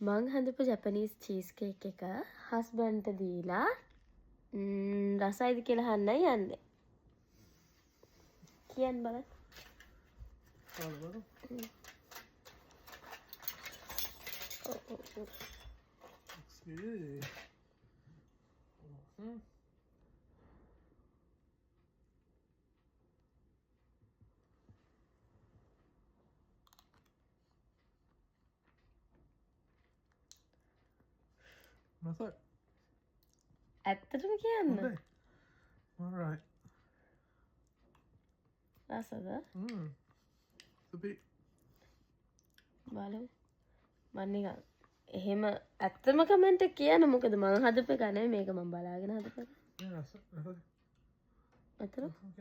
මං හදපු Japanese cheese cake එක හස්බන්ඩ්ට දීලා රසයිද කියලා අහන්නයි යන්නේ. කියන්න බලන්න. ඇත්තටම කියන්න. Alright. රසද? Supi. බලමු. මම නිකන් එහෙම ඇත්තම කමෙන්ට් එක කියන්න මොකද මං හදපු එක නෙමෙයි මේක මං බලාගෙන හදපු එක. Yeah, that's අතර okay. මොකද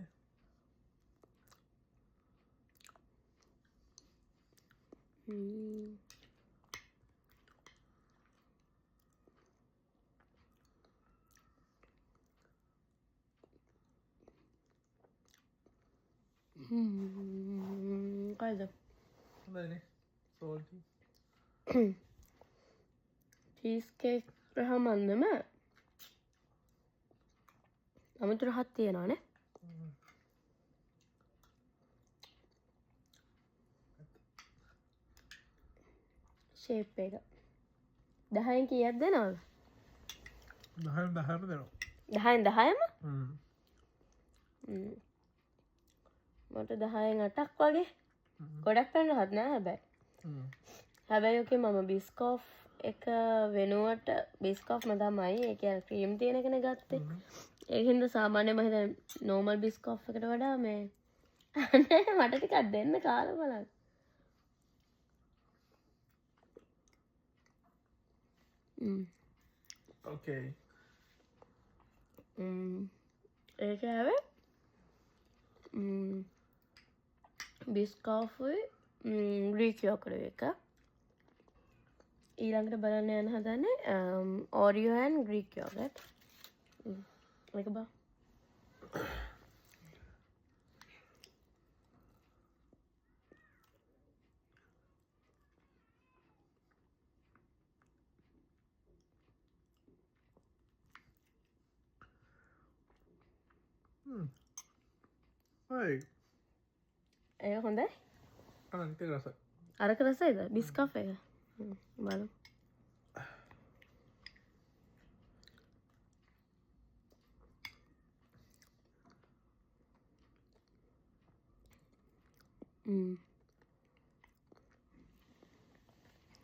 Hondai salty. චීස් කේක් රහමන්නම අමුතු රහක් තියෙනවානේ. ෂේප් එක 10න් කීයක් දෙනවද? 10න් 10ම දෙනවා. 10න් 10ම? මට 10න් 8ක් වගේ. ගොඩක් වෙන්න රහක් නෑ හැබැයි. හැබැයි ඔකේ මම බිස්කෝෆ් එක වෙනුවට බිස්කෝෆ්ම තමයි ඒ කියන්නේ ක්‍රීම් තියෙන එකනේ ගත්තේ. ඒකින්ද සාමාන්‍යයෙන් මම හිතන්නේ නෝමල් බිස්කෝෆ් එකට වඩා මේ අනේ මට ටිකක් දෙන්න කාලා බලන්න. Okay. ඒක හැබැයි බිස්කෝෆ්යි ග්‍රීක් යෝගර්ට් එක ඊළඟට බලන්න යන හදන්නේ ඕරියෝ ඇන් ග්‍රීක් යෝගර්ට්. මේක බා Hey. ඒක හොඳයි. අනිත් එක රසයි. අරක රසයිද බිස්කෝෆ් එක? බලමු.